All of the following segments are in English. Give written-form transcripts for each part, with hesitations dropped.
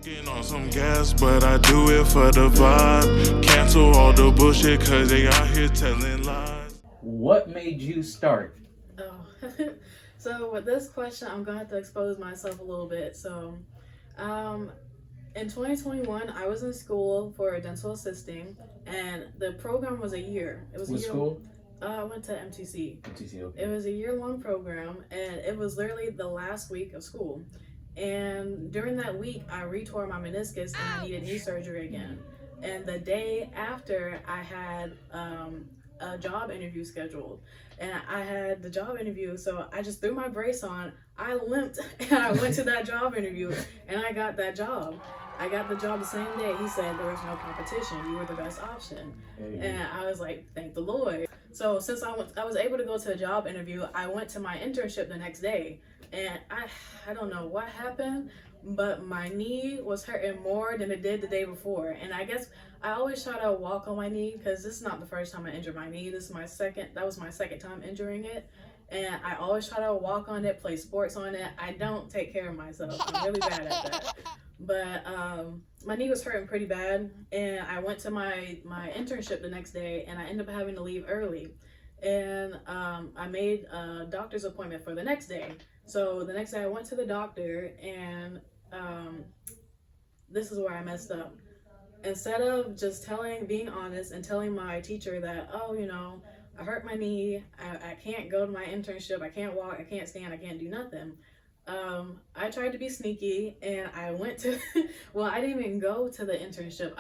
On some gas, but I do it for the vibe. Cancel all the bullshit cause they out here telling lies. What made you start? Oh, so with this question, I'm gonna have to expose myself a little bit. So, in 2021, I was in school for dental assisting, and the program was a year. It was What a year. school? I went to MTC. MTC, okay. It was a year-long program, and it was literally the last week of school. And during that week, I retore my meniscus and I needed knee surgery again. And the day after, I had a job interview scheduled. And I had the job interview, so I just threw my brace on, I limped, and I went to that job interview, and I got that job. I got the job the same day. He said there was no competition. You were the best option. And I was like, thank the Lord. So since I was able to go to the job interview, I went to my internship the next day. And I don't know what happened, but my knee was hurting more than it did the day before. And I guess I always try to walk on my knee because this is not the first time I injured my knee. That was my second time injuring it. And I always try to walk on it, play sports on it. I don't take care of myself. I'm really bad at that. But my knee was hurting pretty bad, and I went to my internship the next day, and I ended up having to leave early. And I made a doctor's appointment for the next day. So the next day I went to the doctor, and this is where I messed up. Instead of just being honest and telling my teacher that, oh, you know, I hurt my knee, I can't go to my internship, I can't walk, I can't stand, I can't do nothing. I tried to be sneaky, and I went to, well, I didn't even go to the internship.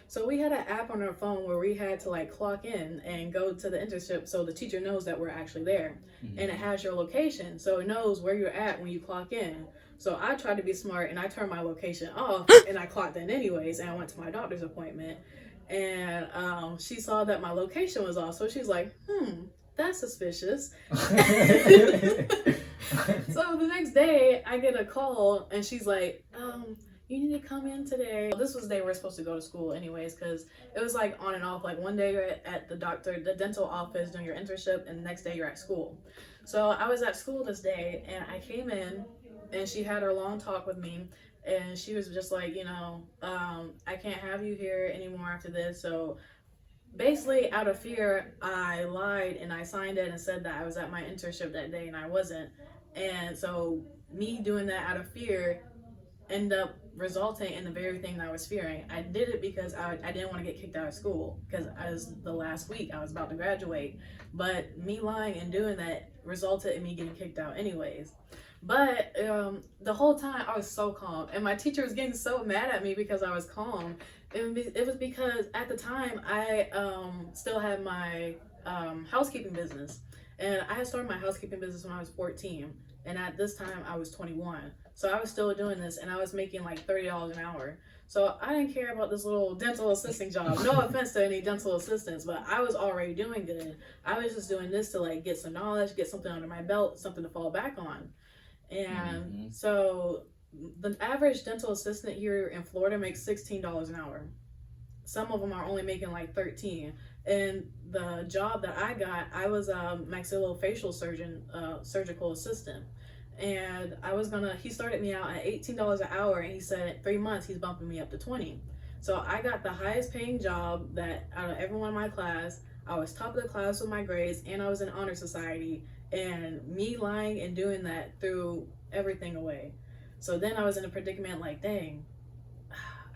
So we had an app on our phone where we had to like clock in and go to the internship so the teacher knows that we're actually there. Mm-hmm. And it has your location, so it knows where you're at when you clock in. So I tried to be smart, and I turned my location off, and I clocked in anyways, and I went to my doctor's appointment. And she saw that my location was off, so she's like, that's suspicious. So the next day I get a call, and she's like, you need to come in today. This was the day we're supposed to go to school anyways, because it was like on and off. Like one day you're at the dental office doing your internship, and the next day you're at school. So I was at school this day, and I came in, and she had her long talk with me, and she was just like, you know, I can't have you here anymore after this. So basically, out of fear, I lied, and I signed it and said that I was at my internship that day, and I wasn't. And so me doing that out of fear ended up resulting in the very thing that I was fearing. I did it because I didn't want to get kicked out of school, because I was the last week, I was about to graduate. But me lying and doing that resulted in me getting kicked out anyways. But the whole time I was so calm, and my teacher was getting so mad at me because I was calm. It was because at the time I still had my housekeeping business, and I had started my housekeeping business when I was 14, and at this time I was 21. So I was still doing this, and I was making like $30 an hour. So I didn't care about this little dental assisting job. No offense to any dental assistants, but I was already doing good. I was just doing this to like get some knowledge, get something under my belt, something to fall back on. And so the average dental assistant here in Florida makes $16 an hour. Some of them are only making like 13. And the job that I got, I was a maxillofacial surgeon, surgical assistant. And he started me out at $18 an hour, and he said in 3 months he's bumping me up to 20. So I got the highest paying job that out of everyone in my class. I was top of the class with my grades, and I was in honor society. And me lying and doing that threw everything away. So then I was in a predicament like, dang,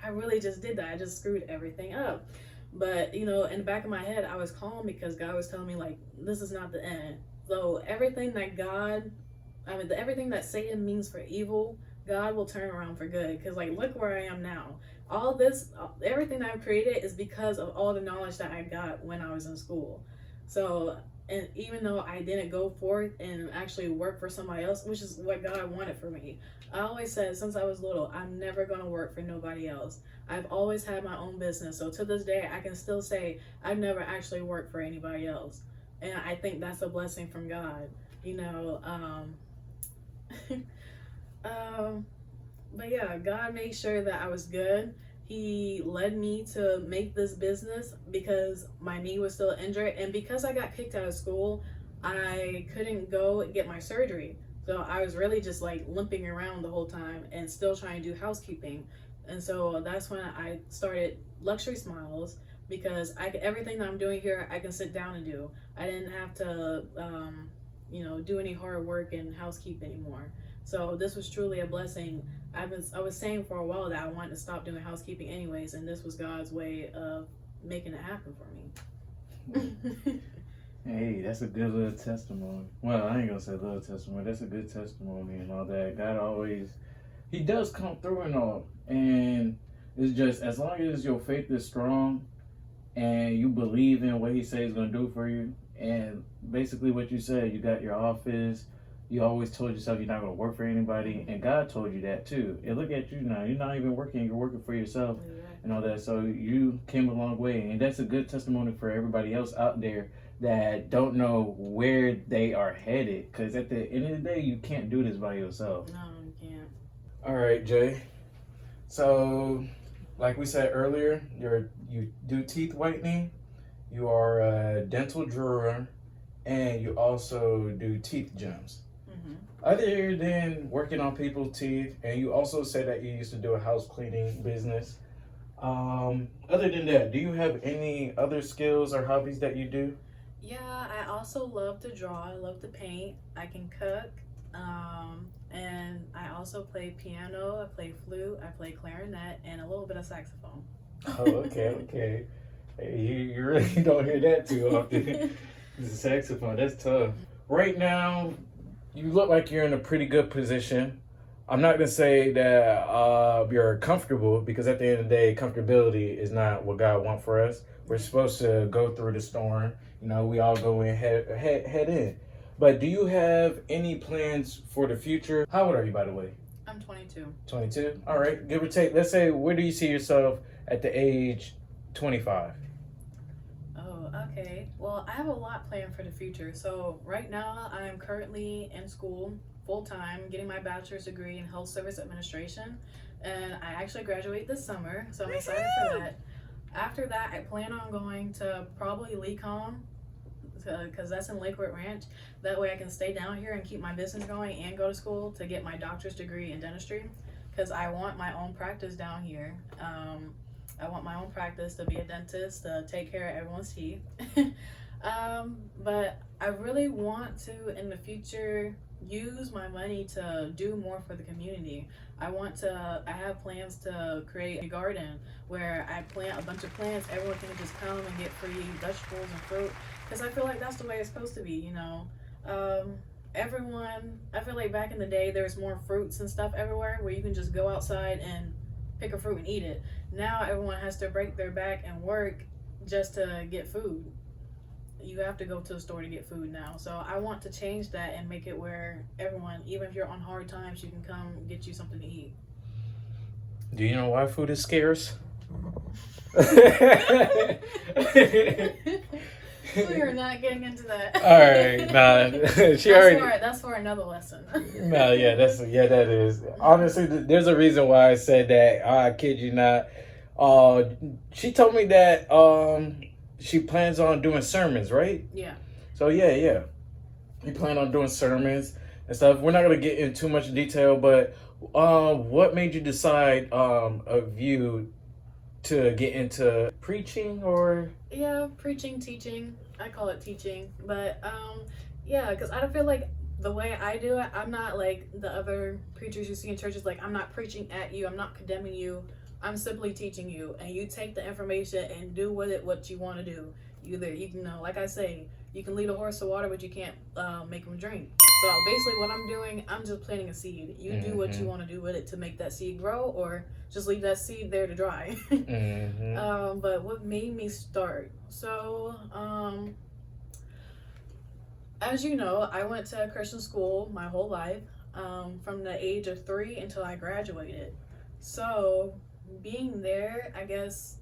I really just did that. I just screwed everything up. But, you know, in the back of my head, I was calm because God was telling me, like, this is not the end. So everything that Satan means for evil, God will turn around for good. Because, like, look where I am now. Everything that I've created is because of all the knowledge that I got when I was in school. So, and even though I didn't go forth and actually work for somebody else, which is what God wanted for me, I always said since I was little, I'm never going to work for nobody else. I've always had my own business. So to this day, I can still say I've never actually worked for anybody else. And I think that's a blessing from God, you know. But yeah, God made sure that I was good. He led me to make this business because my knee was still injured, and because I got kicked out of school, I couldn't go get my surgery. So I was really just like limping around the whole time and still trying to do housekeeping. And so that's when I started Luxury Smiles, because everything that I'm doing here, I can sit down and do. I didn't have to, do any hard work and housekeep anymore. So this was truly a blessing. I was saying for a while that I wanted to stop doing housekeeping anyways, and this was God's way of making it happen for me. Hey, that's a good little testimony. Well, I ain't gonna say little testimony. That's a good testimony and all that. God always, He does come through and all. And it's just, as long as your faith is strong and you believe in what He says He's gonna do for you, and basically what you said, you got your office, you always told yourself you're not gonna work for anybody, and God told you that too. And look at you now, you're not even working, you're working for yourself and all that. So you came a long way, and that's a good testimony for everybody else out there that don't know where they are headed, because at the end of the day, you can't do this by yourself. No, you can't. All right, Jay. So, like we said earlier, you do teeth whitening, you are a dental drawer, and you also do teeth gems. Other than working on people's teeth, and you also said that you used to do a house cleaning business. Other than that, do you have any other skills or hobbies that you do? Yeah, I also love to draw. I love to paint. I can cook. And I also play piano. I play flute. I play clarinet and a little bit of saxophone. Oh, okay. Hey, you really don't hear that too often. The saxophone, that's tough. Right now, you look like you're in a pretty good position. I'm not gonna say that you're comfortable, because at the end of the day, comfortability is not what God wants for us. We're supposed to go through the storm. We all go in head in. But do you have any plans for the future? How old are you, by the way? I'm 22. 22? All right, give or take. Let's say, where do you see yourself at the age 25? Oh, okay. Well, I have a lot planned for the future. So right now, I'm currently in school full-time, getting my bachelor's degree in health service administration. And I actually graduate this summer, so I'm excited for that. After that, I plan on going to probably LECOM, because that's in Lakewood Ranch. That way I can stay down here and keep my business going and go to school to get my doctor's degree in dentistry, because I want my own practice down here. I want my own practice to be a dentist, to take care of everyone's teeth. But I really want to, in the future, use my money to do more for the community. I have plans to create a garden where I plant a bunch of plants. Everyone can just come and get free vegetables and fruit, because I feel like that's the way it's supposed to be, I feel like back in the day, there's more fruits and stuff everywhere where you can just go outside and pick a fruit and eat it. Now everyone has to break their back and work just to get food. You have to go to the store to get food now. So I want to change that and make it where everyone, even if you're on hard times, you can come get you something to eat. Do you know why food is scarce? We are not getting into that. All right, nah. That's for another lesson. No, that is. Honestly, there's a reason why I said that. I kid you not. She told me that she plans on doing sermons, right? Yeah. So yeah. You plan on doing sermons and stuff. We're not gonna get into too much detail, but what made you decide of you to get into preaching? Or preaching, teaching. I call it teaching, but because I don't feel like the way I do it, I'm not like the other preachers you see in churches. Like, I'm not preaching at you, I'm not condemning you, I'm simply teaching you, and you take the information and do with it what you want to do. You can like I say, you can lead a horse to water, but you can't make him drink. So basically what I'm doing, I'm just planting a seed. You do what you want to do with it to make that seed grow, or just leave that seed there to dry. But what made me start? So, as you know, I went to Christian school my whole life, from the age of 3 until I graduated. So, being there, I guess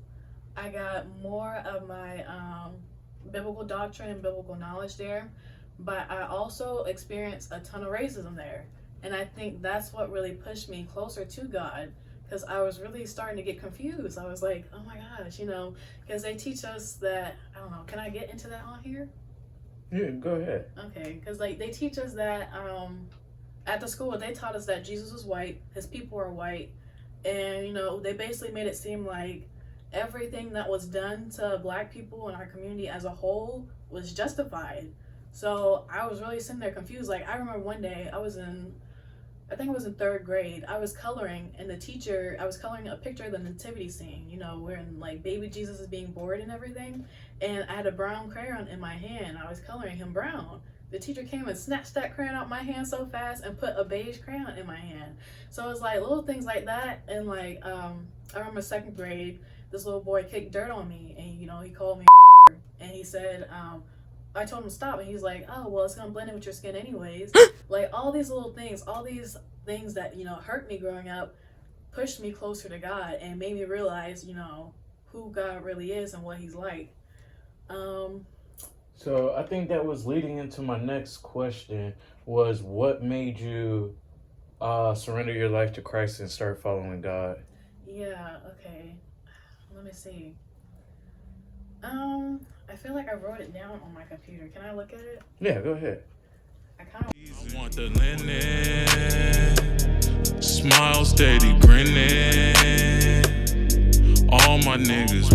I got more of my biblical doctrine and biblical knowledge there. But I also experienced a ton of racism there. And I think that's what really pushed me closer to God, because I was really starting to get confused. I was like, oh my gosh, because they teach us that, I don't know, can I get into that on here? Yeah, go ahead. Okay, because they teach us that at the school, they taught us that Jesus was white, his people are white, and, you know, they basically made it seem like everything that was done to black people in our community as a whole was justified. So I was really sitting there confused. Like, I remember one day I think it was in 3rd grade. I was coloring, and I was coloring a picture of the nativity scene, you know, where like baby Jesus is being born and everything. And I had a brown crayon in my hand. I was coloring him brown. The teacher came and snatched that crayon out my hand so fast and put a beige crayon in my hand. So it was like little things like that. And like, I remember 2nd grade, this little boy kicked dirt on me, and, you know, he called me and he said, I told him to stop, and he's like, oh, well, it's gonna blend in with your skin anyways. Like, all these little things, all these things that, you know, hurt me growing up, pushed me closer to God and made me realize, you know, who God really is and what he's like. So I think that was leading into my next question, was what made you surrender your life to Christ and start following God? Yeah, okay. Let me see. I feel like I wrote it down on my computer. Can I look at it? Yeah, go ahead. I want the linen, smile steady grinning. All my niggas